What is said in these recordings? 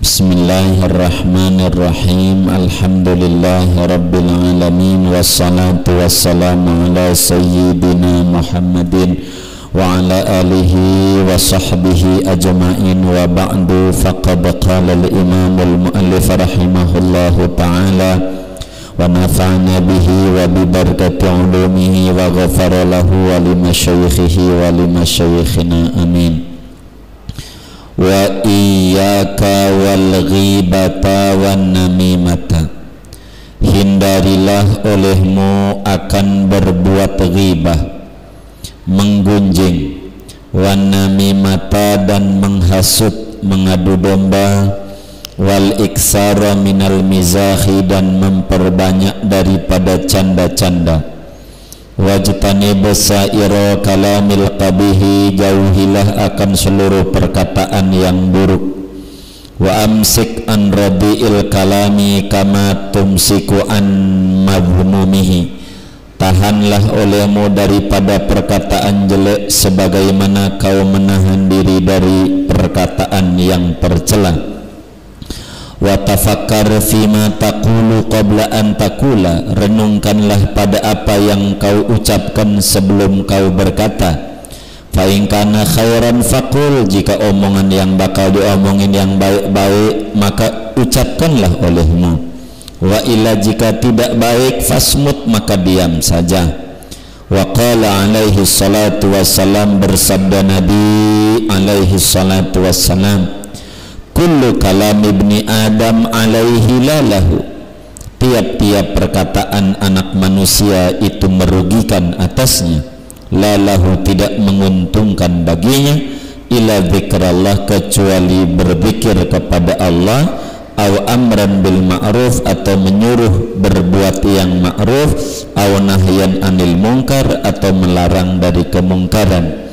Bismillahirrahmanirrahim. Alhamdulillahirabbil alamin wassalatu wassalamu ala sayyidina Muhammadin wa ala alihi wa sahbihi ajma'in wa ba'du. Faqad qala al-imam al-muallif rahimahullahu ta'ala wa nafa'na bihi wa bi barakati ulumihi wa ghafara lahu wa limasyaikhihi wa limasyayikhina amin. Wa iyyaka wal ghibata wan namimata, hindarilah olehmu akan berbuat ghibah, menggunjing, wan namimata dan menghasut, mengadu domba, wal iksara minal mizahi dan memperbanyak daripada canda-canda. Wajtanib saira kalamil qabihi, jauhilah akan seluruh perkataan yang buruk. Wa amsik an radi'il kalami kama tumsiku an madhmumihi, tahanlah olehmu daripada perkataan jelek sebagaimana kau menahan diri dari perkataan yang tercela. Wa tafakkar fima taqulu qabla an taqula, renungkanlah pada apa yang kau ucapkan sebelum kau berkata. Fa in kana khairan faqul, jika omongan yang bakal diomongin yang baik-baik maka ucapkanlah olehmu. Wa illa, jika tidak baik fasmut, maka diam saja. Wa qala alaihi salatu wassalam, bersabda Nabi alaihi salatu wassalam, kullu kalam ibni Adam alaihi lalahu, tiap-tiap perkataan anak manusia itu merugikan atasnya, lalahu tidak menguntungkan baginya, ila zikrallah kecuali berzikir kepada Allah, aw amran bil ma'ruf atau menyuruh berbuat yang ma'ruf, aw nahyan anil munkar atau melarang dari kemungkaran.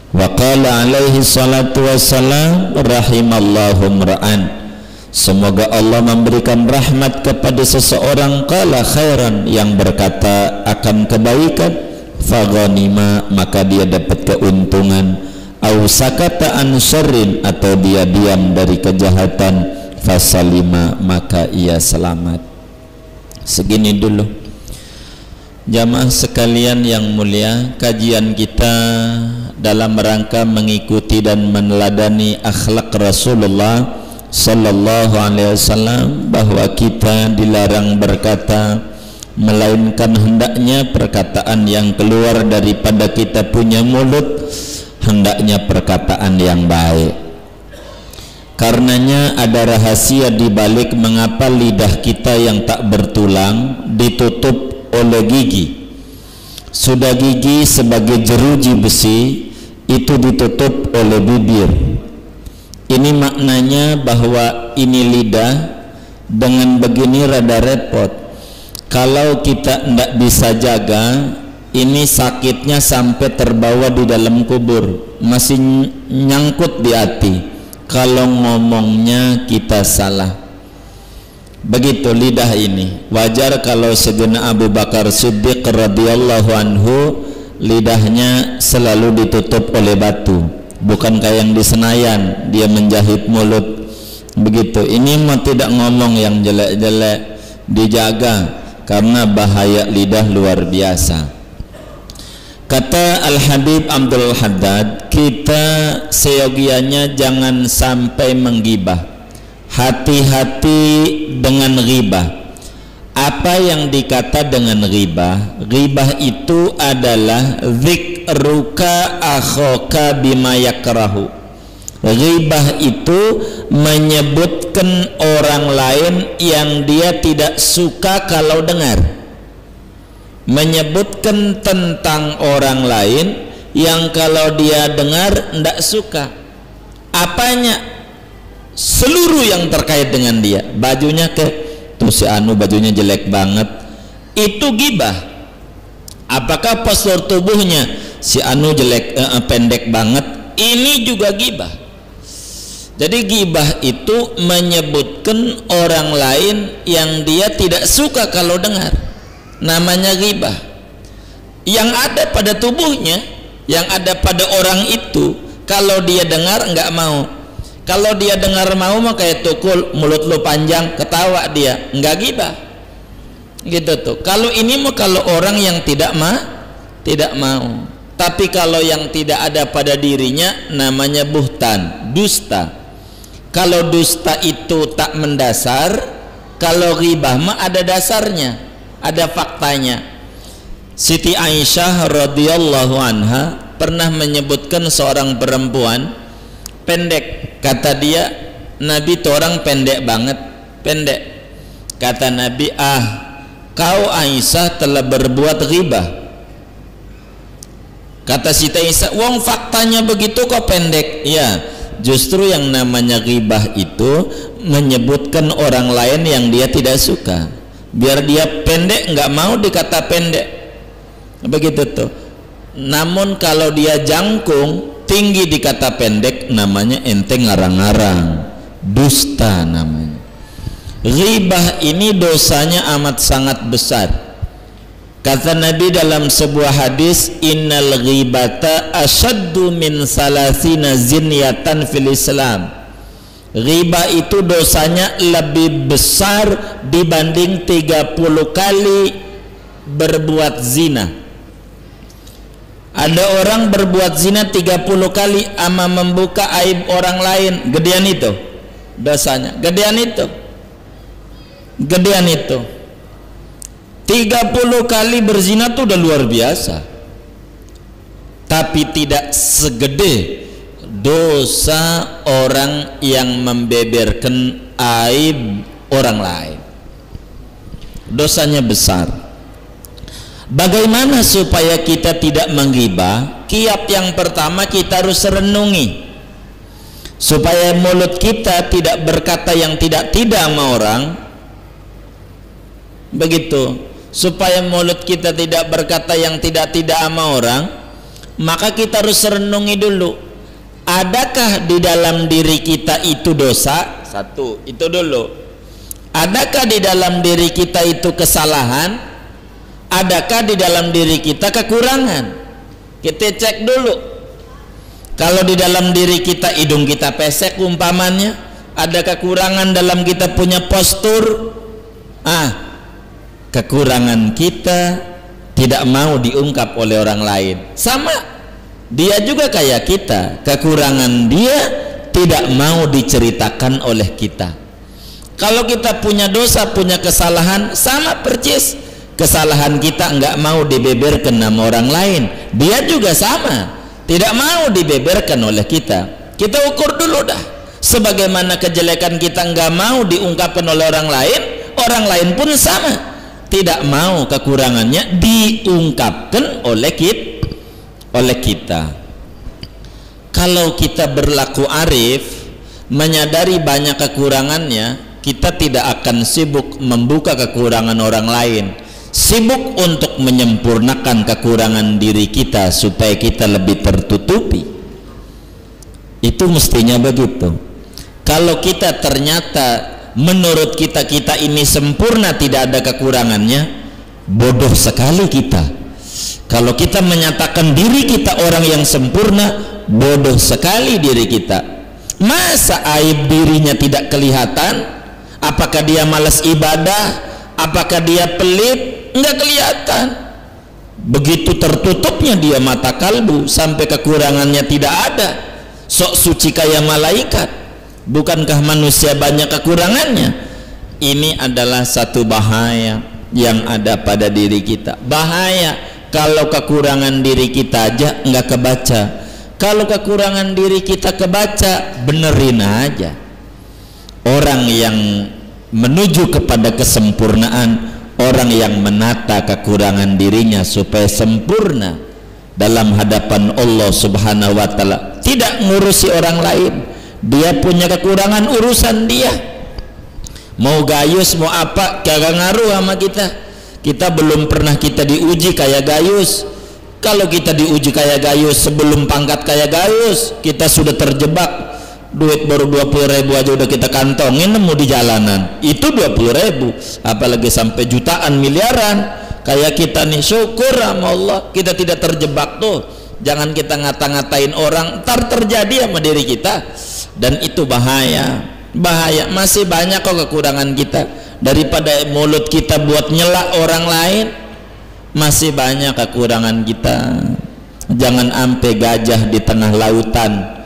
Wa qala alaihi salatu wassalam, rahimallahu mra'an, semoga Allah memberikan rahmat kepada seseorang, qala khairan, yang berkata akan kebaikan, faghanima, maka dia dapat keuntungan, au sakata an syarrin, atau dia diam dari kejahatan, fasalima, maka ia selamat. Segini dulu jamaah sekalian yang mulia, kajian kita dalam rangka mengikuti dan meneladani akhlak Rasulullah sallallahu alaihi wasallam, bahwa kita dilarang berkata melainkan hendaknya perkataan yang keluar daripada kita punya mulut hendaknya perkataan yang baik. Karenanya ada rahasia di balik mengapa lidah kita yang tak bertulang ditutup oleh gigi. Sudah gigi sebagai jeruji besi itu ditutup oleh bibir. Ini maknanya bahwa ini lidah dengan begini rada repot. Kalau kita tidak bisa jaga, ini sakitnya sampai terbawa di dalam kubur, masih nyangkut di hati kalau ngomongnya kita salah. Begitu lidah ini. Wajar kalau Sayyidina Abu Bakar Siddiq radhiyallahu anhu lidahnya selalu ditutup oleh batu, bukan kayak yang di Senayan dia menjahit mulut begitu. Ini mah tidak ngomong yang jelek-jelek, dijaga karena bahaya lidah luar biasa. Kata Al-Habib Abdul Haddad, kita seyogianya jangan sampai menggibah. Hati-hati dengan ghibah. Apa yang dikata dengan ghibah? Ghibah itu adalah dzikruka akhaka bima yakrahu. Ghibah itu menyebutkan orang lain yang dia tidak suka kalau dengar. Menyebutkan tentang orang lain yang kalau dia dengar tidak suka. Apanya? Seluruh yang terkait dengan dia. Bajunya tuh si anu bajunya jelek banget, itu gibah. Apakah postur tubuhnya si anu jelek, pendek banget, ini juga gibah. Jadi gibah itu menyebutkan orang lain yang dia tidak suka kalau dengar, namanya gibah. Yang ada pada tubuhnya, yang ada pada orang itu, kalau dia dengar enggak mau. Kalau dia dengar mau mah kayak tukul, mulut lu panjang, ketawa dia, enggak ghibah. Gitu tuh. Kalau ini mah kalau orang yang tidak mau. Tapi kalau yang tidak ada pada dirinya namanya buhtan, dusta. Kalau dusta itu tak mendasar, kalau ghibah mah ada dasarnya, ada faktanya. Siti Aisyah radhiyallahu anha pernah menyebutkan seorang perempuan pendek. Kata dia, Nabi itu orang pendek banget, pendek. Kata Nabi, kau Aisyah telah berbuat ghibah. Kata Siti Aisyah, wong faktanya begitu kok pendek. Ya, justru yang namanya ghibah itu menyebutkan orang lain yang dia tidak suka, biar dia pendek, nggak mau dikata pendek, begitu tuh. Namun kalau dia jangkung, tinggi dikata pendek, namanya ente ngarang-ngarang, dusta namanya. Ghibah ini dosanya amat sangat besar. Kata Nabi dalam sebuah hadis, innal ghibata asyaddu min salasina zinyatan fil Islam. Ghibah itu dosanya lebih besar dibanding 30 kali berbuat zina. Ada orang berbuat zina 30 kali ama membuka aib orang lain, gedean itu dosanya, gedean itu 30 kali berzina tuh udah luar biasa, tapi tidak segede dosa orang yang membeberkan aib orang lain. Dosanya besar. Bagaimana supaya kita tidak menggibah? Kiat yang pertama kita harus renungi supaya mulut kita tidak berkata yang tidak sama orang. Begitu. Supaya mulut kita tidak berkata yang tidak sama orang, maka kita harus renungi dulu. Adakah di dalam diri kita itu dosa? Satu, itu dulu. Adakah di dalam diri kita itu kesalahan? Adakah di dalam diri kita kekurangan? Kita cek dulu. Kalau di dalam diri kita hidung kita pesek umpamanya, ada kekurangan dalam kita punya postur, kekurangan kita tidak mau diungkap oleh orang lain. Sama, dia juga kayak kita, kekurangan dia tidak mau diceritakan oleh kita. Kalau kita punya dosa, punya kesalahan, sama percis. Kesalahan kita enggak mau dibeberkan nama orang lain, dia juga sama, tidak mau dibeberkan oleh kita. Kita ukur dulu dah, sebagaimana kejelekan kita enggak mau diungkapkan oleh orang lain pun sama, tidak mau kekurangannya diungkapkan oleh kita. Kalau kita berlaku arif, menyadari banyak kekurangannya, kita tidak akan sibuk membuka kekurangan orang lain, sibuk untuk menyempurnakan kekurangan diri kita supaya kita lebih tertutupi. Itu mestinya begitu. Kalau kita ternyata menurut kita ini sempurna, tidak ada kekurangannya, bodoh sekali kita. Kalau kita menyatakan diri kita orang yang sempurna, bodoh sekali diri kita. Masa aib dirinya tidak kelihatan? Apakah dia malas ibadah? Apakah dia pelit? Enggak kelihatan. Begitu tertutupnya dia mata kalbu, sampai kekurangannya tidak ada, sok suci kayak malaikat. Bukankah manusia banyak kekurangannya? Ini adalah satu bahaya yang ada pada diri kita. Bahaya kalau kekurangan diri kita aja enggak kebaca. Kalau kekurangan diri kita kebaca, benerin aja. Orang yang menuju kepada kesempurnaan, orang yang menata kekurangan dirinya supaya sempurna dalam hadapan Allah Subhanahu wa Ta'ala, tidak ngurusi orang lain. Dia punya kekurangan, urusan dia. Mau gayus mau apa kagak ngaruh sama kita. Kita belum pernah kita diuji kayak gayus. Kalau kita diuji kayak gayus, sebelum pangkat kayak gayus, kita sudah terjebak. Duit baru 20.000 aja udah kita kantongin nemu di jalanan, itu 20.000, apalagi sampai jutaan, miliaran. Kayak kita nih, syukur sama Allah kita tidak terjebak tuh. Jangan kita ngata-ngatain orang, ntar terjadi sama diri kita. dan itu bahaya. Masih banyak kok kekurangan kita. Daripada mulut kita buat nyela orang lain, masih banyak kekurangan kita. Jangan sampai gajah di tengah lautan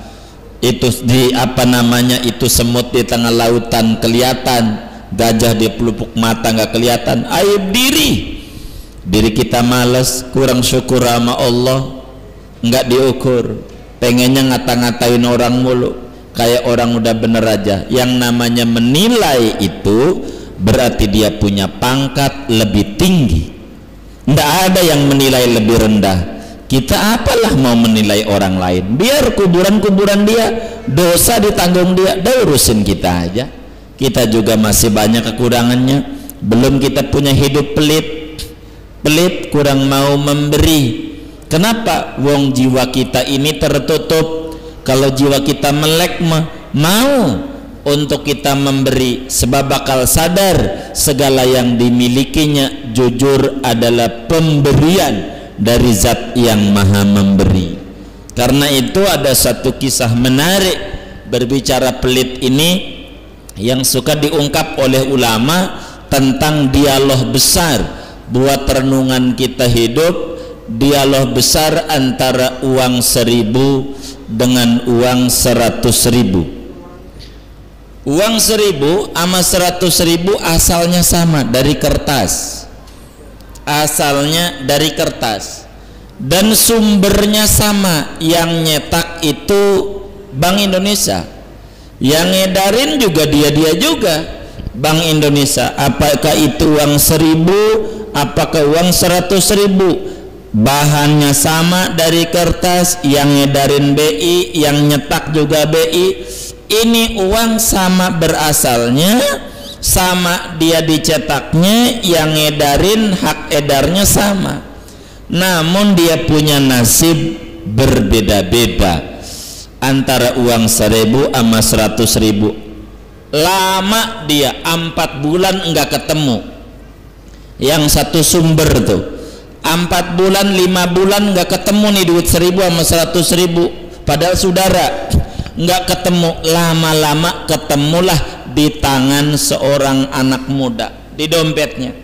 itu itu semut di tengah lautan kelihatan, gajah di pelupuk mata nggak kelihatan. Aib diri kita males, kurang syukur sama Allah, nggak diukur, pengennya ngata-ngatain orang mulu, kayak orang udah bener aja. Yang namanya menilai itu berarti dia punya pangkat lebih tinggi. Nggak ada yang menilai lebih rendah. Kita apalah mau menilai orang lain? Biar kuburan-kuburan dia, dosa ditanggung dia, dah urusin kita aja. Kita juga masih banyak kekurangannya. Belum kita punya hidup pelit, kurang mau memberi. Kenapa? Wong jiwa kita ini tertutup. Kalau jiwa kita melek mau untuk kita memberi, sebab bakal sadar segala yang dimilikinya jujur adalah pemberian dari zat yang maha memberi. Karena itu ada satu kisah menarik berbicara pelit ini yang suka diungkap oleh ulama tentang dialog besar buat renungan kita hidup. Dialog besar antara uang 1.000 dengan uang 100.000. Uang 1.000 sama 100.000 asalnya sama, dari kertas. Asalnya dari kertas dan sumbernya sama. Yang nyetak itu Bank Indonesia, yang ngedarin juga dia juga Bank Indonesia. Apakah itu uang 1.000, apakah uang 100.000? Bahannya sama, dari kertas, yang ngedarin BI, yang nyetak juga BI. Ini uang sama berasalnya, sama dia dicetaknya, yang ngedarin hak edarnya sama, namun dia punya nasib berbeda-beda antara uang 1.000 sama 100.000. Lama dia 4 bulan enggak ketemu. Yang satu sumber tuh 4 bulan 5 bulan enggak ketemu nih duit 1.000 sama 100.000, padahal saudara enggak ketemu. Lama-lama ketemulah di tangan seorang anak muda, di dompetnya.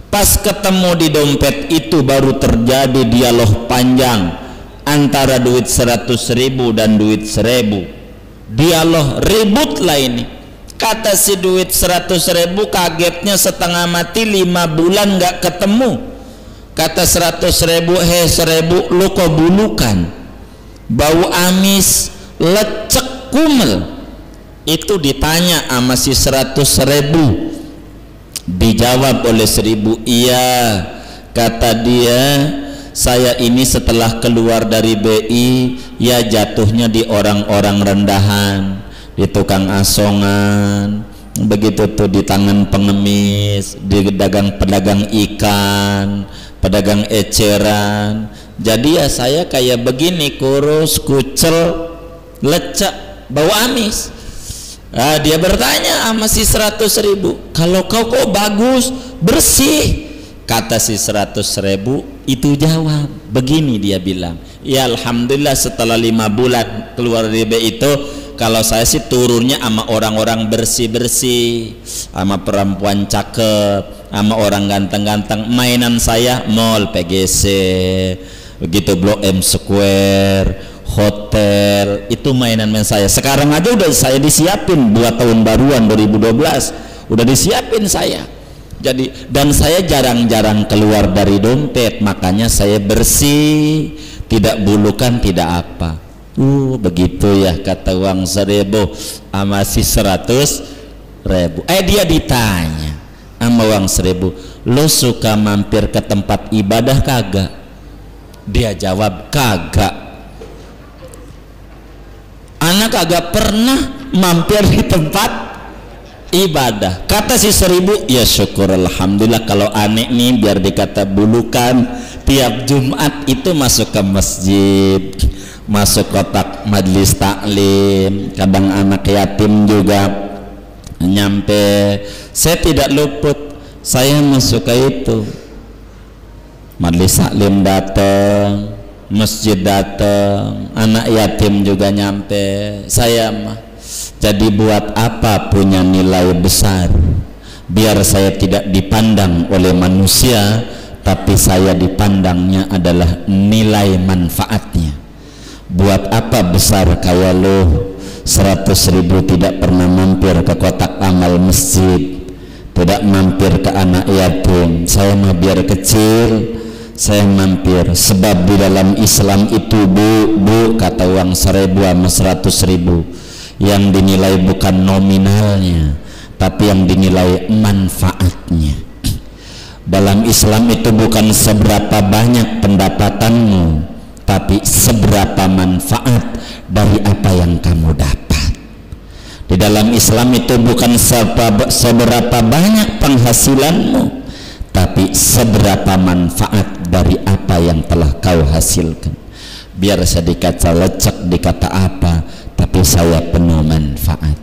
Pas ketemu di dompet itu baru terjadi dialog panjang antara duit 100.000 dan duit 1.000. Dialog ribut lah ini. Kata si duit 100.000 kagetnya setengah mati, 5 bulan nggak ketemu. Kata 100.000, 1.000 lu kok bulukan, bau amis, lecek, kumel. Itu ditanya sama si 100.000, dijawab oleh 1.000, iya. Kata dia, saya ini setelah keluar dari BI ya jatuhnya di orang-orang rendahan, di tukang asongan, begitu tuh di tangan pengemis, di pedagang ikan, pedagang eceran. Jadi ya saya kayak begini, kurus, kucel, lecek, bau amis. Nah, dia bertanya sama si 100.000, kalau kau kok bagus, bersih. Kata si 100.000 itu jawab begini, dia bilang, ya alhamdulillah setelah 5 bulan keluar dari BI itu, kalau saya sih turunnya sama orang-orang bersih-bersih, sama perempuan cakep, sama orang ganteng-ganteng. Mainan saya mall, PGC, begitu Blok M Square, hotel, itu mainan saya. Sekarang aja udah saya disiapin buat tahun baruan 2012, udah disiapin saya. Jadi, dan saya jarang-jarang keluar dari dompet, makanya saya bersih, tidak bulukan, tidak apa. Begitu ya, kata uang 1.000 sama si 100.000. Dia ditanya sama uang 1.000, lo suka mampir ke tempat ibadah kagak? Dia jawab, kagak. Anak kagak pernah mampir di tempat ibadah. Kata si 1.000, ya syukur alhamdulillah kalau aneh nih biar dikata bulukan, tiap Jumat itu masuk ke masjid, masuk kotak majelis taklim, kadang anak yatim juga nyampe. Saya tidak luput, saya masuk ke itu, majelis taklim datang, masjid datang, anak yatim juga nyampe. Saya mah Jadi buat apa punya nilai besar? Biar saya tidak dipandang oleh manusia, tapi saya dipandangnya adalah nilai manfaatnya. Buat apa besar kayak lo 100.000 tidak pernah mampir ke kotak amal masjid, tidak mampir ke anak yatim? Saya mah biar kecil, saya mampir. Sebab di dalam Islam itu bu kata uang 1.000 sama 100.000 yang dinilai bukan nominalnya, tapi yang dinilai manfaatnya. Dalam Islam itu bukan seberapa banyak pendapatanmu, tapi seberapa manfaat dari apa yang kamu dapat. Di dalam Islam itu bukan seberapa banyak penghasilanmu, tapi seberapa manfaat dari apa yang telah kau hasilkan. Biar saya dikata lecek, dikata apa, tapi saya penuh manfaat.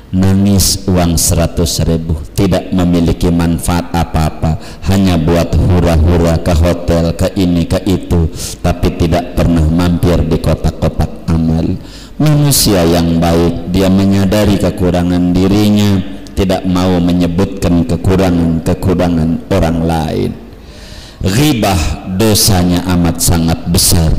Nangis uang 100.000 tidak memiliki manfaat apa-apa, hanya buat hura-hura ke hotel, ke ini, ke itu, tapi tidak pernah mampir di kotak-kotak amal. Manusia yang baik, dia menyadari kekurangan dirinya, tidak mau menyebutkan kekurangan orang lain. Ghibah dosanya amat sangat besar,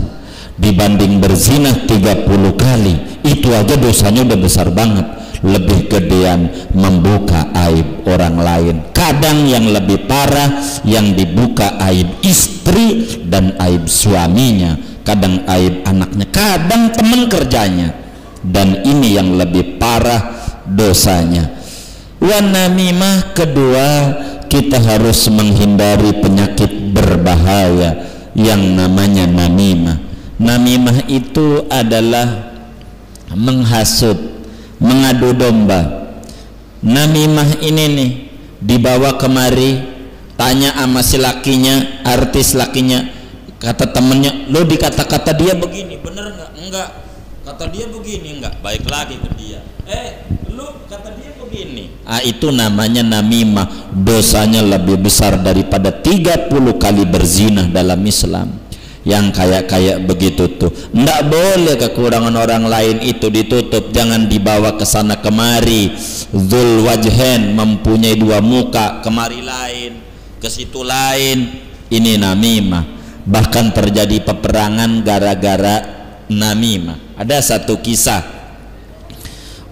dibanding berzina 30 kali, itu aja dosanya udah besar banget. Lebih gedean membuka aib orang lain. Kadang yang lebih parah yang dibuka aib istri dan aib suaminya, kadang aib anaknya, kadang teman kerjanya, dan ini yang lebih parah dosanya. Wanamimah, kedua, kita harus menghindari penyakit berbahaya yang namanya namimah. Namimah itu adalah menghasut, mengadu domba. Namimah ini nih dibawa kemari, tanya sama si lakinya, artis lakinya, kata temennya, lo dikata-kata dia begini, bener nggak? Enggak. Kata dia begini, enggak. Baik lagi ke dia, lo kata dia begini. Itu namanya namimah. Dosanya lebih besar daripada 30 kali berzina dalam Islam. Yang kayak begitu tuh ndak boleh. Kekurangan orang lain itu ditutup, jangan dibawa ke sana kemari. Dzul wajhen, mempunyai dua muka, kemari lain, ke situ lain. Ini namimah. Bahkan terjadi peperangan gara-gara namimah. Ada satu kisah,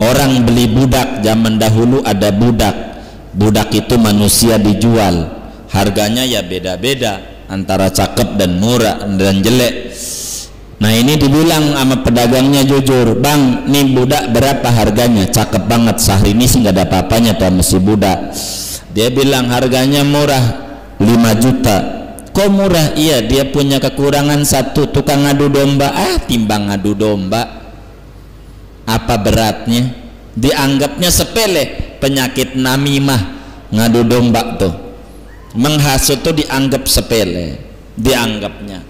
orang beli budak. Zaman dahulu ada budak itu manusia dijual, harganya ya beda-beda antara cakep dan murah dan jelek. Nah ini dibilang sama pedagangnya jujur, bang, nih budak berapa harganya? Cakep banget, sehari ini sih nggak ada apa-apanya tuh si budak. Dia bilang harganya murah, 5 juta. Kok murah? Iya, dia punya kekurangan satu, tukang ngadu domba. Timbang ngadu domba, apa beratnya? Dianggapnya sepele. Penyakit namimah, ngadu domba tuh, menghasut tuh dianggap sepele, dianggapnya.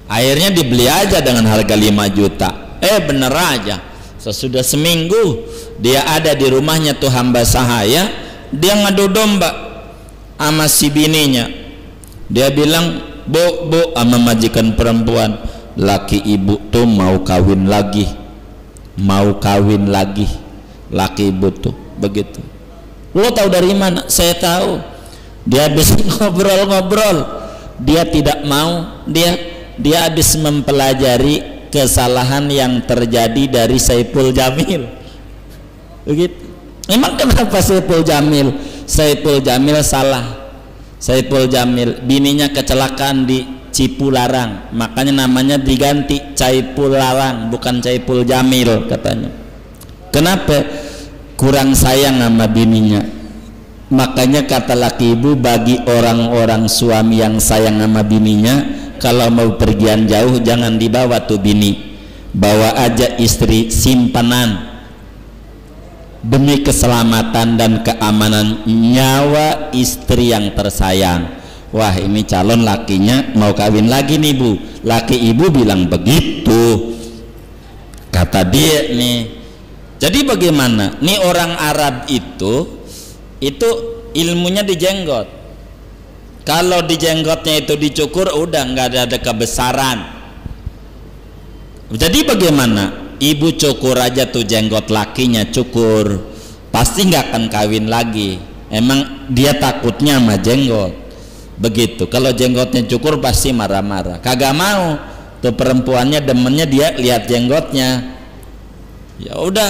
Akhirnya dibeli aja dengan harga 5 juta. Bener aja, sesudah seminggu dia ada di rumahnya tuh hamba sahaya, dia ngadu domba sama si bininya. Dia bilang, bu sama majikan perempuan, laki ibu tuh mau kawin lagi. Laki ibu tuh begitu. Lo tahu dari mana? Saya tahu. Dia habis ngobrol-ngobrol, dia tidak mau, dia habis mempelajari kesalahan yang terjadi dari Saipul Jamil. Begitu. Emang kenapa Saipul Jamil? Saipul Jamil salah. Saipul Jamil bininya kecelakaan di Cipularang, makanya namanya diganti Caipul Larang, bukan Caipul Jamil katanya. Kenapa? Kurang sayang sama bininya. Makanya kata laki ibu, bagi orang-orang suami yang sayang sama bininya, kalau mau pergian jauh jangan dibawa tuh bini, bawa aja istri simpanan demi keselamatan dan keamanan nyawa istri yang tersayang. Wah, ini calon lakinya mau kawin lagi nih bu. Laki ibu bilang begitu, kata dia nih. Jadi bagaimana? Nih orang Arab itu ilmunya di jenggot. Kalau di jenggotnya itu dicukur, udah nggak ada kebesaran. Jadi bagaimana? ibu cukur aja tuh jenggot lakinya, cukur, pasti nggak akan kawin lagi. Emang dia takutnya sama jenggot. Begitu, kalau jenggotnya cukur pasti marah-marah, kagak mau tuh perempuannya, demennya dia lihat jenggotnya. Ya udah,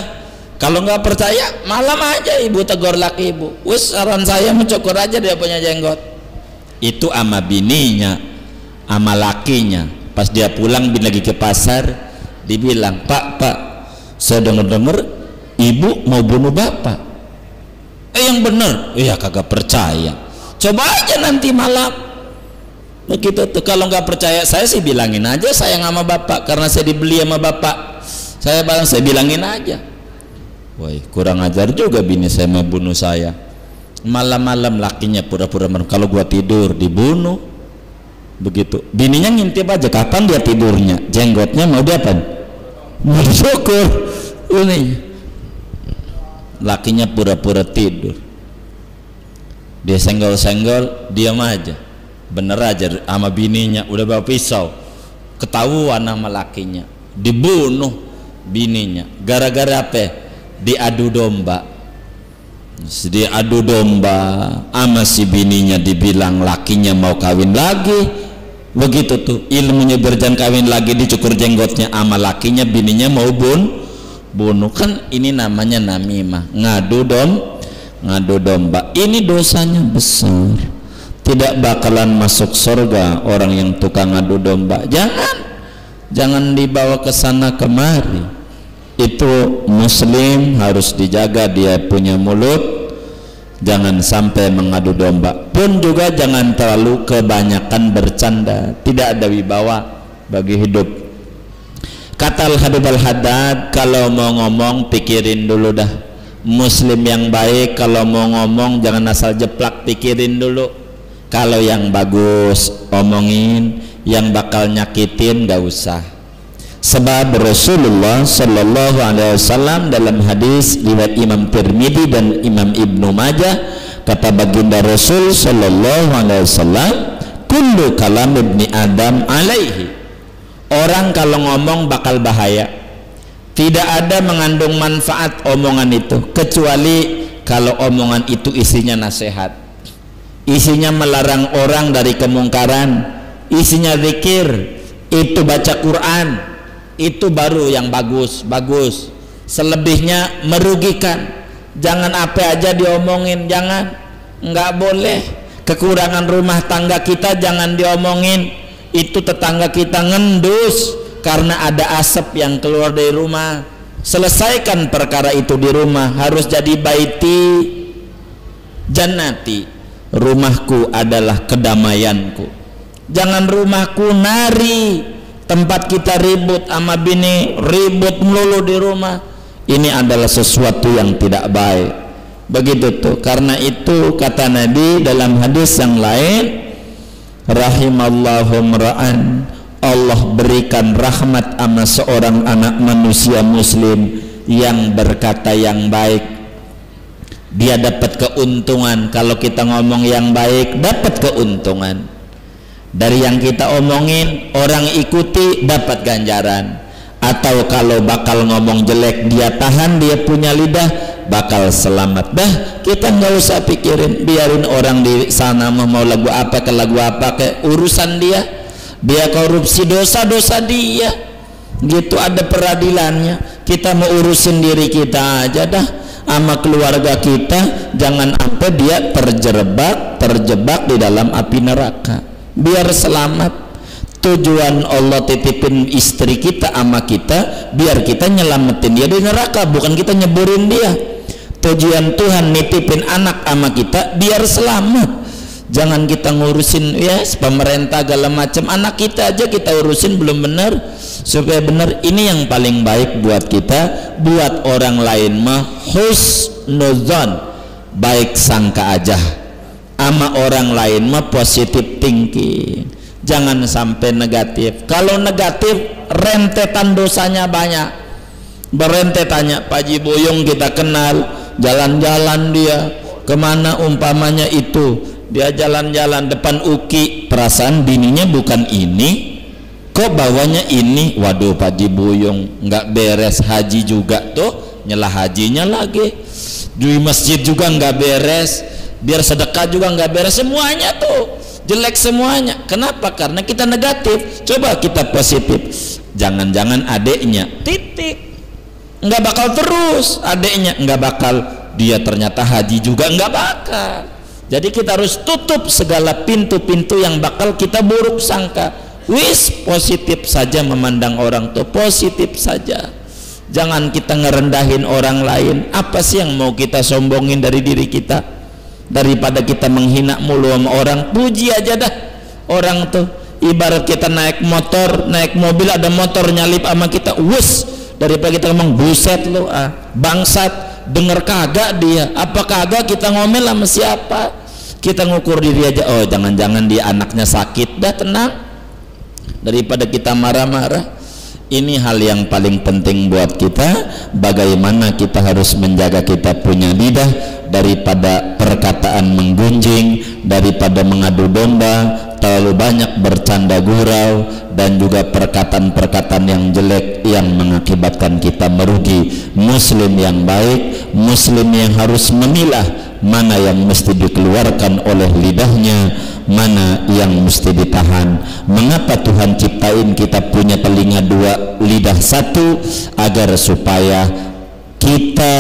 kalau nggak percaya malam aja ibu tegur laki ibu, wes saran saya mencukur aja dia punya jenggot. Itu ama bininya, ama lakinya. Pas dia pulang lagi ke pasar, dibilang, pak, saya dengar ibu mau bunuh bapak. Yang bener, iya kagak percaya, coba aja nanti malam. Begitu tuh, kalau nggak percaya saya sih bilangin aja sayang sama bapak, karena saya dibeli sama bapak, saya bilangin aja. Woi, kurang ajar juga bini saya mau bunuh saya. Malam-malam lakinya pura-pura kalau gua tidur dibunuh. Begitu, bininya ngintip aja kapan dia tidurnya, jenggotnya mau dia apa? Mau dicukur. Ini lakinya pura-pura tidur, dia senggol-senggol, diam aja, bener aja sama bininya, udah bawa pisau, ketahuan sama lakinya, dibunuh bininya. Gara-gara apa? Diadu domba. Diadu domba sama si bininya, dibilang lakinya mau kawin lagi. Begitu tuh ilmunya berjalan, kawin lagi, dicukur jenggotnya sama lakinya, bininya mau bunuh. Kan ini namanya namimah, ngadu domba. Ini dosanya besar, tidak bakalan masuk surga orang yang tukang ngadu domba. Jangan dibawa ke sana kemari. Itu muslim harus dijaga dia punya mulut, jangan sampai mengadu domba. Pun juga jangan terlalu kebanyakan bercanda, tidak ada wibawa bagi hidup. Kata Al-Habib Al-Haddad, kalau mau ngomong pikirin dulu dah. Muslim yang baik kalau mau ngomong jangan asal jeplak, pikirin dulu. Kalau yang bagus omongin, yang bakal nyakitin gak usah. Sebab Rasulullah Sallallahu Alaihi Wasallam dalam hadis riwayat Imam Tirmidzi dan Imam Ibnu Majah, kata baginda Rasul Sallallahu Alaihi Wasallam, kullu kalam ibni Adam alaihi. Orang kalau ngomong bakal bahaya, tidak ada mengandung manfaat omongan itu, kecuali kalau omongan itu isinya nasihat, isinya melarang orang dari kemungkaran, isinya zikir, itu baca Quran, itu baru yang bagus. Selebihnya merugikan. Jangan apa aja diomongin, jangan, nggak boleh. Kekurangan rumah tangga kita jangan diomongin, itu tetangga kita ngendus karena ada asap yang keluar dari rumah. Selesaikan perkara itu di rumah. Harus jadi baiti jannati, rumahku adalah kedamaianku. Jangan rumahku nari, tempat kita ribut sama bini, ribut melulu di rumah. Ini adalah sesuatu yang tidak baik. Begitu tuh. Karena itu kata Nabi dalam hadis yang lain, rahimallahu mra'an, Allah berikan rahmat sama seorang anak manusia muslim yang berkata yang baik. Dia dapat keuntungan. Kalau kita ngomong yang baik, dapat keuntungan. Dari yang kita omongin, orang ikuti, dapat ganjaran. Atau kalau bakal ngomong jelek, dia tahan, dia punya lidah, bakal selamat. Dah, kita nggak usah pikirin, biarin orang di sana mau lagu apa ke lagu apa ke urusan dia. Dia korupsi, dosa dia. Gitu, ada peradilannya. Kita mau urusin diri kita aja dah, sama keluarga kita. Jangan sampai dia terjebak di dalam api neraka. Biar selamat. Tujuan Allah titipin istri kita sama kita biar kita nyelamatin dia di neraka, bukan kita nyeburin dia. Tujuan Tuhan nitipin anak sama kita biar selamat. Jangan kita ngurusin pemerintah segala macam, anak kita aja kita urusin belum benar. Supaya benar, ini yang paling baik buat kita. Buat orang lain mah husnuzon, baik sangka aja. Sama orang lain mah positive thinking. Jangan sampai negatif. Kalau negatif, rentetan dosanya banyak. Berentetannya, Pak Haji Boyong kita kenal, jalan-jalan dia kemana umpamanya itu, dia jalan-jalan depan UKI, perasaan bininya bukan ini, kok bawanya ini, waduh Pak Haji Buyung nggak beres, haji juga tuh nyelah hajinya lagi, di masjid juga nggak beres, biar sedekah juga nggak beres, semuanya tuh jelek semuanya. Kenapa? Karena kita negatif. Coba kita positif, jangan-jangan adeknya titik, nggak bakal terus adeknya, nggak bakal dia ternyata haji juga, nggak bakal. Jadi kita harus tutup segala pintu-pintu yang bakal kita buruk sangka. Wis, positif saja memandang orang tuh, positif saja. Jangan kita ngerendahin orang lain. Apa sih yang mau kita sombongin dari diri kita? Daripada kita menghina mulu sama orang, puji aja dah orang tuh. Ibarat kita naik motor, naik mobil, ada motor nyalip sama kita, wus, daripada kita ngomong buset lu bangsat, denger kagak dia, apa kagak kita ngomel sama siapa. Kita ngukur diri aja, oh jangan-jangan dia anaknya sakit, dah tenang, daripada kita marah-marah. Ini hal yang paling penting buat kita, bagaimana kita harus menjaga kita punya lidah daripada perkataan menggunjing, daripada mengadu domba, terlalu banyak bercanda gurau, dan juga perkataan-perkataan yang jelek yang mengakibatkan kita merugi. Muslim yang baik, muslim yang harus memilah mana yang mesti dikeluarkan oleh lidahnya, mana yang mesti ditahan. Mengapa Tuhan ciptain kita punya telinga dua, lidah satu? Agar supaya kita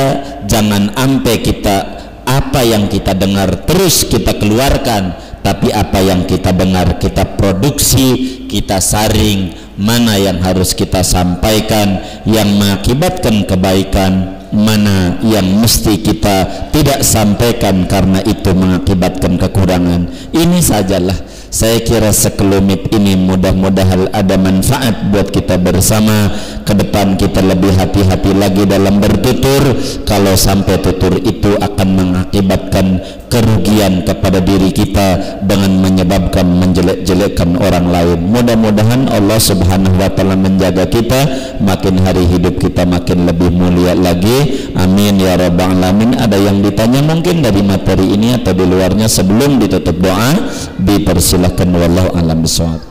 jangan sampai kita apa yang kita dengar terus kita keluarkan, tapi apa yang kita dengar kita produksi, kita saring, mana yang harus kita sampaikan yang mengakibatkan kebaikan, mana yang mesti kita tidak sampaikan karena itu mengakibatkan kekurangan. Ini sajalah, saya kira sekelumit ini mudah-mudahan ada manfaat buat kita bersama. Ke depan kita lebih hati-hati lagi dalam bertutur, kalau sampai tutur itu akan mengakibatkan kerugian kepada diri kita dengan menyebabkan menjelek-jelekkan orang lain. Mudah-mudahan Allah Subhanahu wa taala menjaga kita, makin hari hidup kita makin lebih mulia lagi. Amin ya rabbal alamin. Ada yang ditanya mungkin dari materi ini atau di luarnya sebelum ditutup doa? Dipersilahkan, wallahu a'lam bishawab.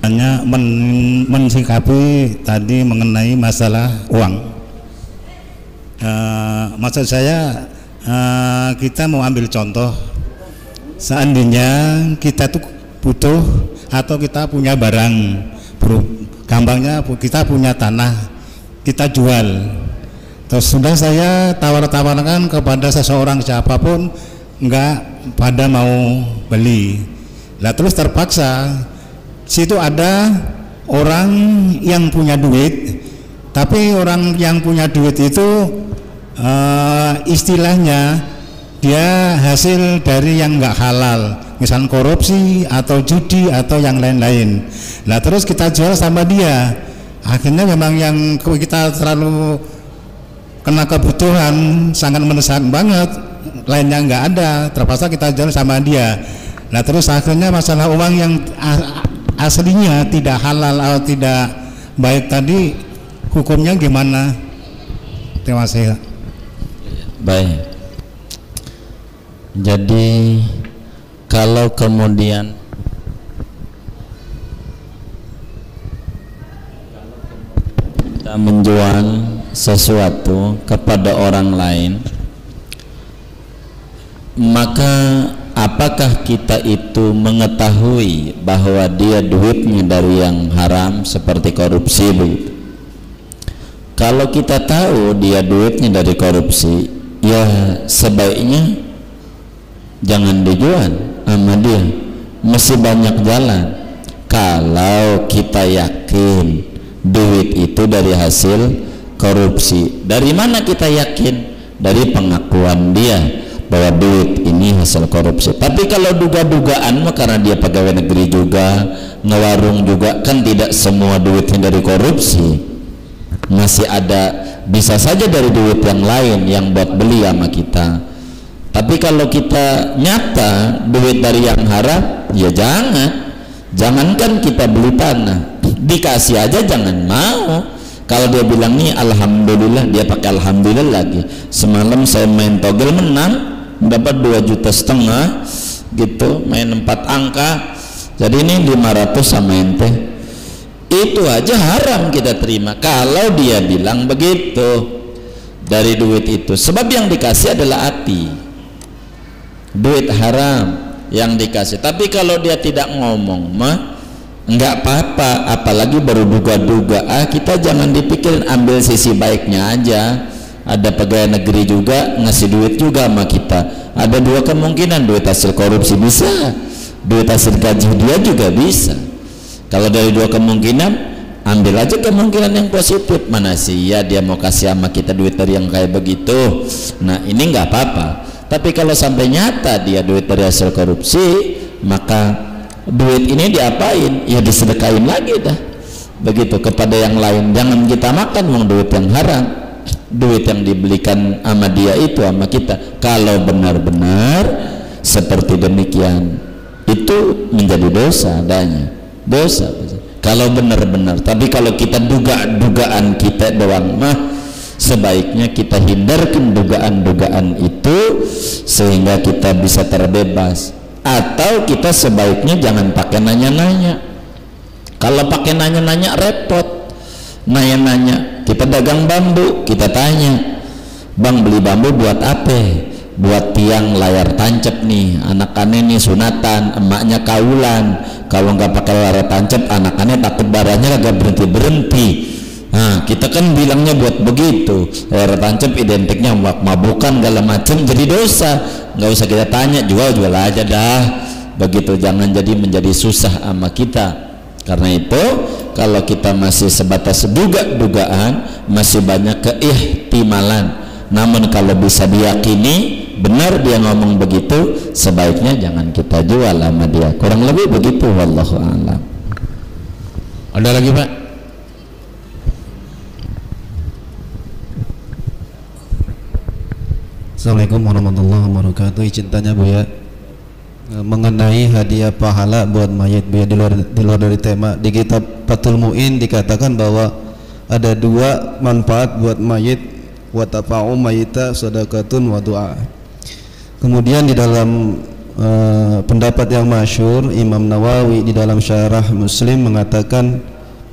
Hanya mensikapi tadi mengenai masalah uang. Maksud saya, kita mau ambil contoh, seandainya kita tuh butuh atau kita punya barang, gampangnya kita punya tanah, kita jual, terus sudah saya tawar-tawarkan kepada seseorang siapapun, nggak pada mau beli. Lah terus terpaksa situ ada orang yang punya duit, tapi orang yang punya duit itu istilahnya dia hasil dari yang nggak halal, misal korupsi atau judi atau yang lain-lain. Nah terus kita jual sama dia, akhirnya memang yang kita terlalu kena kebutuhan sangat mendesak banget, lainnya nggak ada, terpaksa kita jual sama dia. Nah terus akhirnya masalah uang yang aslinya tidak halal atau tidak baik tadi, hukumnya gimana? Terima kasih. Baik. Jadi kalau kemudian kita menjual sesuatu kepada orang lain, maka apakah kita itu mengetahui bahwa dia duitnya dari yang haram seperti korupsi begitu? Kalau kita tahu dia duitnya dari korupsi, ya sebaiknya jangan dijual sama dia, masih banyak jalan. Kalau kita yakin duit itu dari hasil korupsi, dari mana kita yakin? Dari pengakuan dia bahwa duit ini hasil korupsi. Tapi kalau duga-dugaan mah karena dia pegawai negeri juga, ngewarung juga, kan tidak semua duitnya dari korupsi, masih ada, bisa saja dari duit yang lain yang buat beli sama kita. Tapi kalau kita nyata duit dari yang haram, ya jangankan kita beli tanah, dikasih aja jangan mau. Kalau dia bilang nih alhamdulillah, dia pakai alhamdulillah lagi. Semalam saya main togel menang, dapat 2,5 juta, gitu, main 4 angka. Jadi ini 500 sama ente, itu aja haram kita terima kalau dia bilang begitu dari duit itu. Sebab yang dikasih adalah hati, duit haram yang dikasih. Tapi kalau dia tidak ngomong mah enggak apa-apa, apalagi baru duga-duga. Kita jangan dipikirin, ambil sisi baiknya aja. Ada pegawai negeri juga ngasih duit juga sama kita. Ada 2 kemungkinan, duit hasil korupsi bisa, duit hasil gaji dia juga bisa. Kalau dari 2 kemungkinan, ambil aja kemungkinan yang positif. Mana sih ya dia mau kasih sama kita duit dari yang kayak begitu. Nah ini nggak apa-apa. Tapi kalau sampai nyata dia duit dari hasil korupsi, maka duit ini diapain? Ya disedekain lagi dah begitu kepada yang lain. Jangan kita makan uang duit yang haram, duit yang dibelikan sama dia itu sama kita. Kalau benar-benar seperti demikian, itu menjadi dosa adanya, dosa kalau benar-benar. Tapi kalau kita dugaan kita doang mah, sebaiknya kita hindarkan dugaan-dugaan itu sehingga kita bisa terbebas. Atau kita sebaiknya jangan pakai nanya-nanya. Kalau pakai nanya-nanya repot. Nanya-nanya, kita dagang bambu, kita tanya, bang beli bambu buat apa? Buat tiang layar tancap nih, anak-anaknya nih sunatan, emaknya kaulan. Kalau nggak pakai layar tancap, anak-anaknya takut darahnya kagak berhenti-berhenti. Nah kita kan bilangnya buat begitu. Layar tancap identiknya mabukan segala macam, jadi dosa. Nggak usah kita tanya, jual aja dah begitu. Jangan jadi menjadi susah sama kita. Karena itu kalau kita masih sebatas dugaan, masih banyak keihtimalan. Namun kalau bisa diyakini benar dia ngomong begitu, sebaiknya jangan kita jual sama dia. Kurang lebih begitu, wallahu a'lam. Ada lagi Pak? Assalamualaikum warahmatullahi wabarakatuh. Izin tanya Bu ya, mengenai hadiah pahala buat mayit Bu ya, di luar dari tema. Di kitab Fathul Mu'in dikatakan bahwa ada 2 manfaat buat mayit, wa tafa'u mayita sadaqatun wa du'a. Kemudian di dalam pendapat yang masyhur, Imam Nawawi di dalam syarah Muslim mengatakan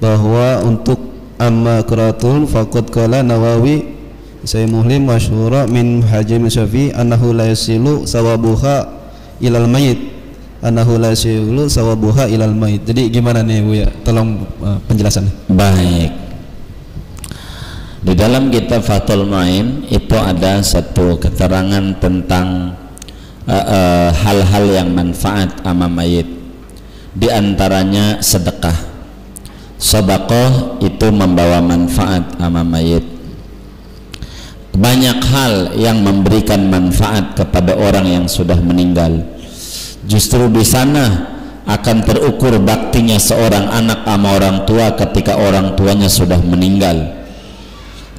bahwa untuk amma qiratul faqad qala Nawawi Sahih Muslim masyhura min Hajim Syafi'i annahu la yasilu sawabuha ilal mayit, annahu la yasilu sawabuha ilal mayit. Jadi gimana nih Bu ya? Tolong penjelasannya. Baik. Di dalam kitab Fathul Mu'in itu ada satu keterangan tentang hal-hal yang manfaat sama mayit. Di antaranya sedekah. Sedekah itu membawa manfaat sama mayit. Banyak hal yang memberikan manfaat kepada orang yang sudah meninggal. Justru di sana akan terukur baktinya seorang anak sama orang tua ketika orang tuanya sudah meninggal.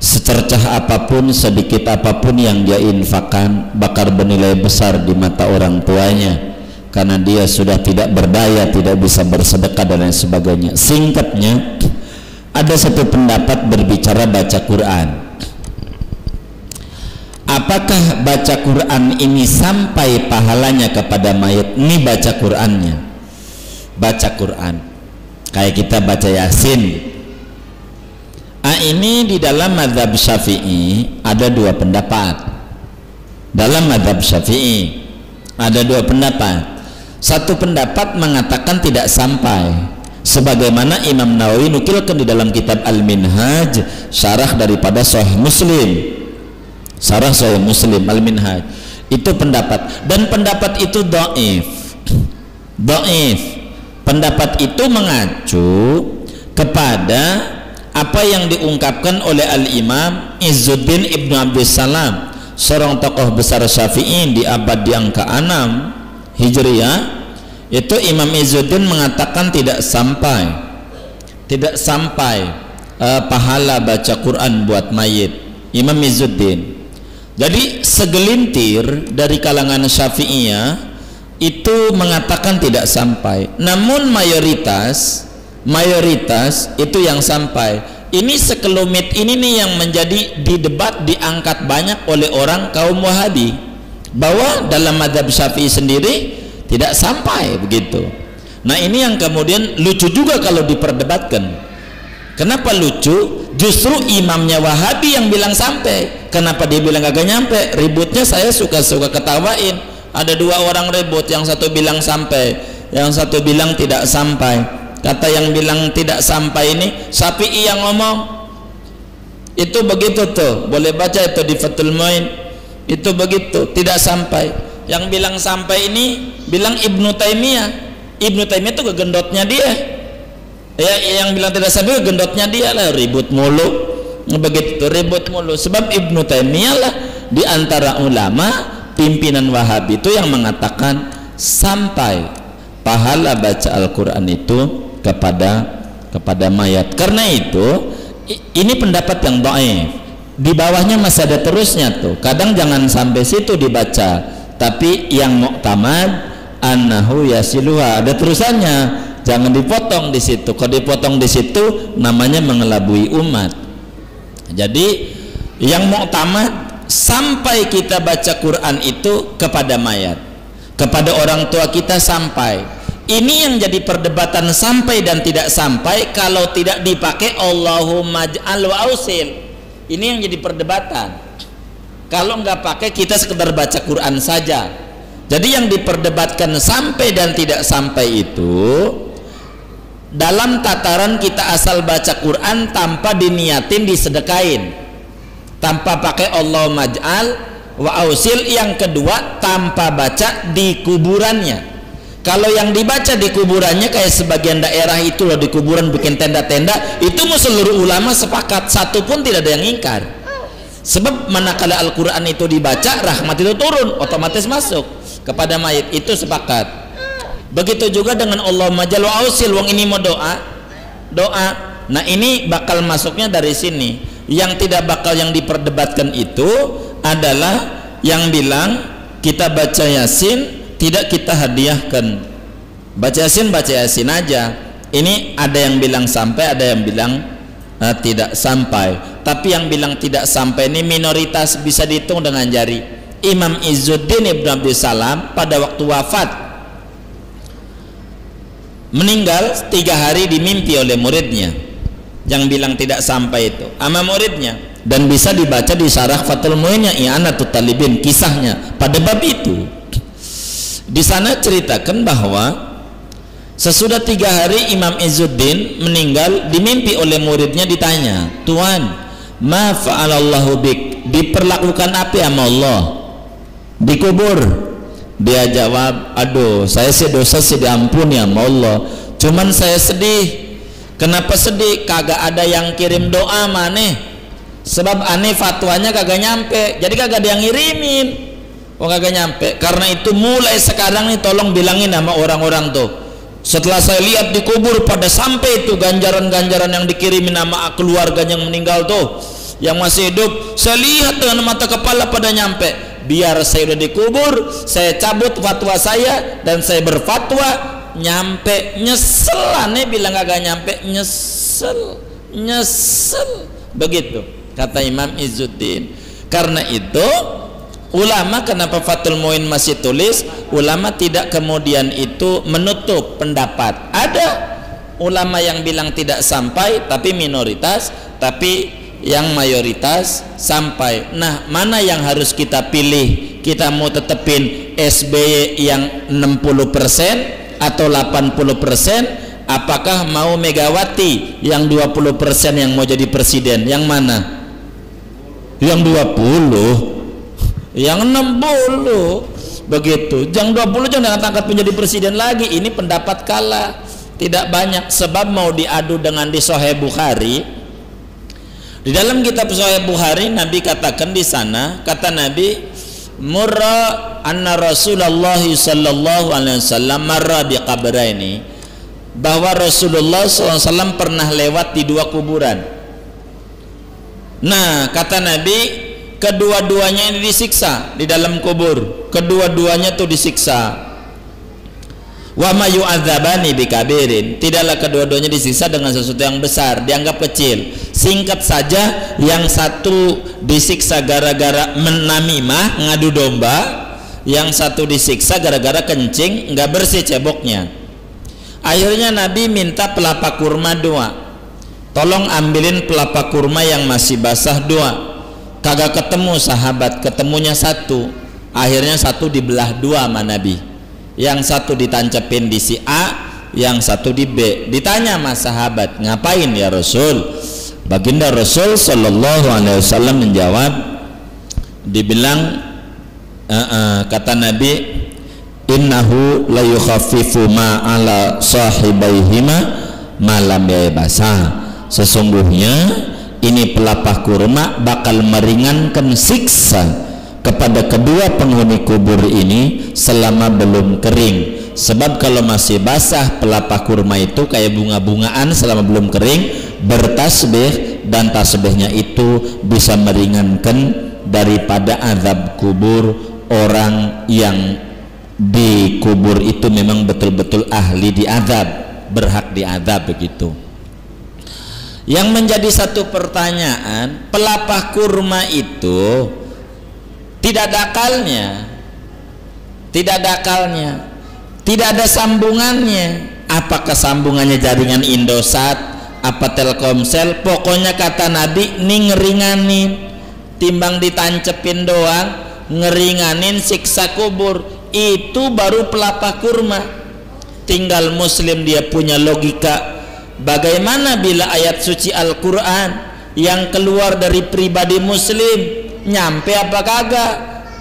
Secercah apapun, sedikit apapun yang dia infakkan bakal bernilai besar di mata orang tuanya, karena dia sudah tidak berdaya, tidak bisa bersedekah dan lain sebagainya. Singkatnya, ada satu pendapat berbicara baca Quran. Apakah baca Quran ini sampai pahalanya kepada mayit? Ini baca Qurannya, baca Quran kayak kita baca Yasin. Ini di dalam mazhab Syafi'i ada 2 pendapat. Dalam mazhab Syafi'i ada 2 pendapat. Satu pendapat mengatakan tidak sampai, sebagaimana Imam Nawawi nukilkan di dalam kitab Al-Minhaj, syarah daripada Sahih Muslim. Syarah Sahih Muslim Al-Minhaj itu pendapat, dan pendapat itu dhaif. Pendapat itu mengacu kepada apa yang diungkapkan oleh Al-Imam Izzuddin Ibnu Abdussalam, seorang tokoh besar Syafi'i di abad yang ke-6 Hijriah. Itu Imam Izzuddin mengatakan tidak sampai pahala baca Quran buat mayit. Imam Izzuddin. Jadi segelintir dari kalangan Syafi'iyah itu mengatakan tidak sampai, namun mayoritas itu yang sampai. Ini sekelumit ini nih yang menjadi didebat, diangkat banyak oleh orang kaum Wahabi, bahwa dalam mazhab Syafi'i sendiri tidak sampai begitu. Nah ini yang kemudian lucu juga kalau diperdebatkan. Kenapa lucu? Justru imamnya Wahabi yang bilang sampai. Kenapa dia bilang agak nyampe? Ributnya saya suka-suka ketawain. Ada dua orang ribut, yang satu bilang sampai, yang satu bilang tidak sampai. Kata yang bilang tidak sampai ini Syafi'i yang ngomong. Itu begitu tuh, boleh baca itu di Fathul Muin. Itu begitu, tidak sampai. Yang bilang sampai ini bilang Ibnu Taimiyah. Ibnu Taimiyah itu kegendotnya dia. Ya, yang bilang tidak sampai kegendotnya dia lah, ribut mulu. Begitu ribut mulu. Sebab Ibnu Taimiyah lah di antara ulama pimpinan Wahabi itu yang mengatakan sampai pahala baca Al-Qur'an itu kepada mayat. Karena itu ini pendapat yang dhaif. Di bawahnya masih ada terusnya tuh. Kadang jangan sampai situ dibaca, tapi yang mu'tamad annahu yasiluha, ada terusannya, jangan dipotong di situ. Kalau dipotong di situ namanya mengelabui umat. Jadi yang mu'tamad sampai kita baca Quran itu kepada mayat, kepada orang tua kita sampai. Ini yang jadi perdebatan sampai dan tidak sampai. Kalau tidak dipakai Allahumma ij'al wa ausil, ini yang jadi perdebatan. Kalau nggak pakai kita sekedar baca Quran saja. Jadi yang diperdebatkan sampai dan tidak sampai itu dalam tataran kita asal baca Quran tanpa diniatin disedekain, tanpa pakai Allahumma ij'al wa ausil. Yang kedua tanpa baca di kuburannya. Kalau yang dibaca di kuburannya kayak sebagian daerah itu loh, di kuburan bikin tenda-tenda, itu seluruh ulama sepakat, satu pun tidak ada yang ingkar. Sebab manakala Al-Quran itu dibaca, rahmat itu turun, otomatis masuk kepada mayit, itu sepakat. Begitu juga dengan Allahumma ij'al wa ausil, wong ini mau doa. Nah ini bakal masuknya dari sini. Yang tidak bakal yang diperdebatkan itu adalah yang bilang kita baca Yasin tidak kita hadiahkan. Baca Yasin aja. Ini ada yang bilang sampai, ada yang bilang tidak sampai. Tapi yang bilang tidak sampai ini minoritas, bisa dihitung dengan jari. Imam Izzuddin Ibn Abdul Salam pada waktu wafat meninggal 3 hari dimimpi oleh muridnya yang bilang tidak sampai itu sama muridnya, dan bisa dibaca di Syarah Fathul Muinnya I'anatut Talibin kisahnya pada bab itu. Di sana ceritakan bahwa sesudah 3 hari Imam Izzuddin meninggal, dimimpi oleh muridnya, ditanya, Tuan, ma fa'alallahu bik, diperlakukan apa sama Allah? Dikubur. Dia jawab, aduh saya sih dosa sih diampuni sama Allah, cuman saya sedih. Kenapa sedih? Kagak ada yang kirim doa maneh, sebab aneh fatwanya kagak nyampe, jadi kagak ada yang ngirimin. Oh kagak nyampe. Karena itu mulai sekarang nih tolong bilangin sama orang-orang tuh, setelah saya lihat dikubur pada sampai itu ganjaran-ganjaran yang dikirimin sama keluarganya yang meninggal tuh, yang masih hidup, saya lihat dengan mata kepala pada nyampe. Biar saya udah dikubur, saya cabut fatwa saya dan saya berfatwa nyampe. Nyesel aneh bilang kagak nyampe, nyesel begitu kata Imam Izzuddin. Karena itu ulama, kenapa Fathul Muin masih tulis, ulama tidak kemudian itu menutup pendapat. Ada ulama yang bilang tidak sampai tapi minoritas, tapi yang mayoritas sampai. Nah mana yang harus kita pilih? Kita mau tetepin SBY yang 60% atau 80%, apakah mau Megawati yang 20% yang mau jadi presiden? Yang mana? Yang 20? Yang 60? Begitu. Yang 20 jangan angkat menjadi presiden lagi. Ini pendapat kalah, tidak banyak. Sebab mau diadu dengan di Sahih Bukhari, di dalam kitab Sahih Bukhari Nabi katakan di sana, kata Nabi, murra anna Rasulullah sallallahu alaihi wasallam marra bi qabraini, bahwa Rasulullah SAW pernah lewat di 2 kuburan. Nah kata Nabi, kedua-duanya ini disiksa di dalam kubur, kedua-duanya tuh disiksa. Wa ma yu'adzabani bikabirin, tidaklah kedua-duanya disiksa dengan sesuatu yang besar, dianggap kecil. Singkat saja, yang satu disiksa gara-gara menamimah, ngadu domba, yang satu disiksa gara-gara kencing nggak bersih ceboknya. Akhirnya Nabi minta pelapa kurma 2, tolong ambilin pelapa kurma yang masih basah 2. Kagak ketemu sahabat, ketemunya 1. Akhirnya 1 dibelah 2 sama Nabi, yang 1 ditancepin di si A, yang 1 di B. Ditanya sama sahabat, ngapain ya Rasul? Baginda Rasul sallallahu alaihi wasallam menjawab, dibilang kata Nabi, innahu la yukhaffifu ma ala sahibaihima malam yabasa. Sesungguhnya ini pelapa kurma bakal meringankan siksa kepada kedua penghuni kubur ini selama belum kering. Sebab kalau masih basah, pelapa kurma itu kayak bunga-bungaan, selama belum kering bertasbih, dan tasbihnya itu bisa meringankan daripada azab kubur. Orang yang di kubur itu memang betul-betul ahli diazab, berhak diazab begitu. Yang menjadi satu pertanyaan, pelapa kurma itu tidak ada akalnya, tidak ada sambungannya. Apakah sambungannya jaringan Indosat, apa Telkomsel? Pokoknya kata Nabi, ini ngeringanin, timbang ditancepin doang, ngeringanin siksa kubur. Itu baru pelapa kurma. Tinggal muslim dia punya logika. Bagaimana bila ayat suci Al-Quran yang keluar dari pribadi muslim nyampe apa kagak?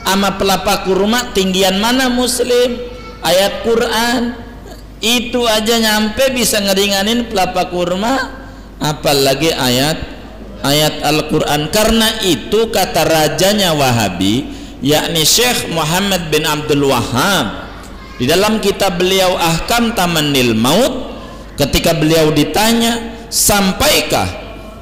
Ama pelapa kurma tinggian mana muslim? Ayat Quran itu aja nyampe bisa ngeringanin pelapa kurma, apalagi ayat Al-Quran. Karena itu kata rajanya Wahabi, yakni Syekh Muhammad bin Abdul Wahhab, di dalam kitab beliau Ahkam Tamannil Maut, ketika beliau ditanya, sampaikah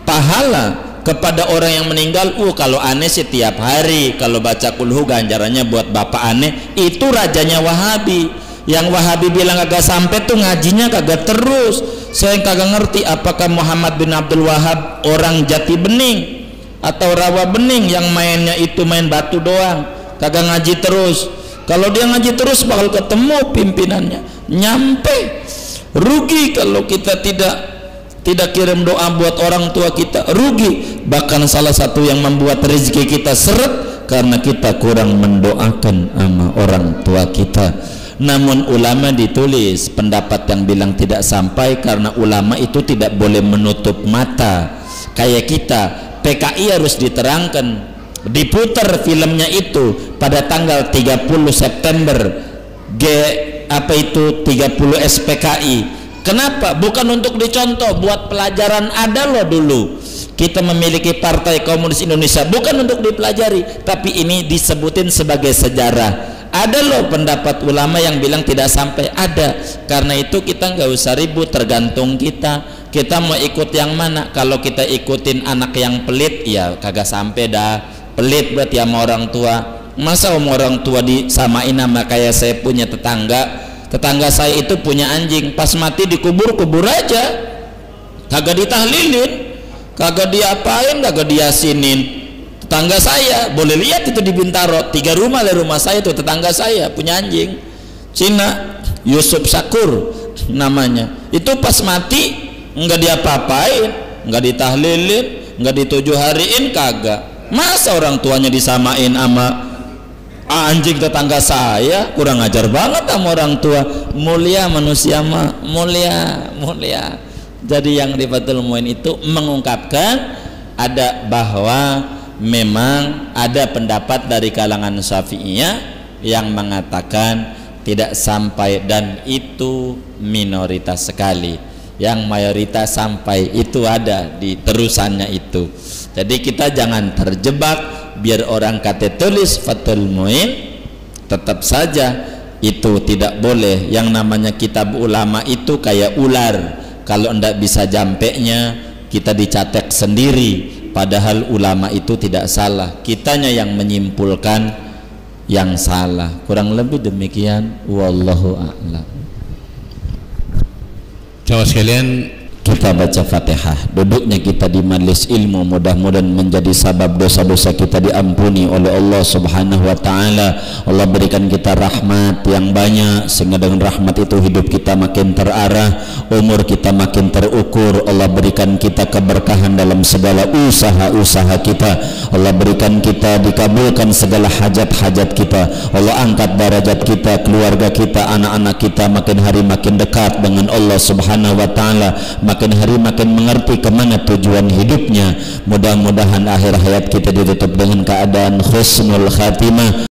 pahala kepada orang yang meninggal? Kalau aneh sih tiap hari, kalau baca kulhu ganjarannya buat bapak aneh. Itu rajanya Wahabi. Yang Wahabi bilang kagak sampai tuh ngajinya kagak terus. Saya kagak ngerti apakah Muhammad bin Abdul Wahhab orang Jati Bening atau Rawa Bening yang mainnya itu main batu doang, kagak ngaji terus. Kalau dia ngaji terus bakal ketemu pimpinannya, nyampe. Rugi kalau kita tidak kirim doa buat orang tua kita, rugi. Bahkan salah satu yang membuat rezeki kita seret karena kita kurang mendoakan sama orang tua kita. Namun ulama ditulis pendapat yang bilang tidak sampai, karena ulama itu tidak boleh menutup mata. Kayak kita, PKI harus diterangkan, diputar filmnya itu pada tanggal 30 September 30 SPKI. Kenapa? Bukan untuk dicontoh, buat pelajaran. Ada loh dulu kita memiliki Partai Komunis Indonesia, bukan untuk dipelajari, tapi ini disebutin sebagai sejarah. Ada loh pendapat ulama yang bilang tidak sampai, ada. Karena itu kita nggak usah ribut, tergantung kita mau ikut yang mana. Kalau kita ikutin anak yang pelit, ya kagak sampai dah. Pelit berarti sama orang tua. Masa sama orang tua disamain sama kayak saya punya tetangga saya itu punya anjing, pas mati dikubur aja, kagak ditahlilin, kagak diapain, kagak diasinin. Tetangga saya boleh lihat itu di Bintaro, 3 rumah dari rumah saya itu tetangga saya punya anjing Cina, Yusuf Sakur namanya. Itu pas mati nggak diapa-apain, nggak ditahlilin, nggak di7 hariin, kagak. Masa orang tuanya disamain sama anjing tetangga saya? Kurang ajar banget sama orang tua. Mulia manusia mah mulia. Jadi yang di Fathul Muin itu mengungkapkan ada bahwa memang ada pendapat dari kalangan Syafi'iyah yang mengatakan tidak sampai, dan itu minoritas sekali. Yang mayoritas sampai itu ada di terusannya itu. Jadi kita jangan terjebak, biar orang kata tulis Fathul Muin, tetap saja itu tidak boleh. Yang namanya kitab ulama itu kayak ular, kalau ndak bisa jampeknya kita dicatek sendiri. Padahal ulama itu tidak salah, kitanya yang menyimpulkan yang salah. Kurang lebih demikian, wallahu a'lam. Jawab sekalian, kita baca Fatihah, duduknya kita di majelis ilmu, mudah-mudahan menjadi sabab dosa-dosa kita diampuni oleh Allah Subhanahu wa taala. Allah berikan kita rahmat yang banyak, sehingga dengan rahmat itu hidup kita makin terarah, umur kita makin terukur. Allah berikan kita keberkahan dalam segala usaha-usaha kita. Allah berikan kita dikabulkan segala hajat-hajat kita. Allah angkat derajat kita, keluarga kita, anak-anak kita makin hari makin dekat dengan Allah Subhanahu wa taala, makin hari makin mengerti kemana tujuan hidupnya. Mudah-mudahan akhir hayat kita ditutup dengan keadaan husnul khatimah.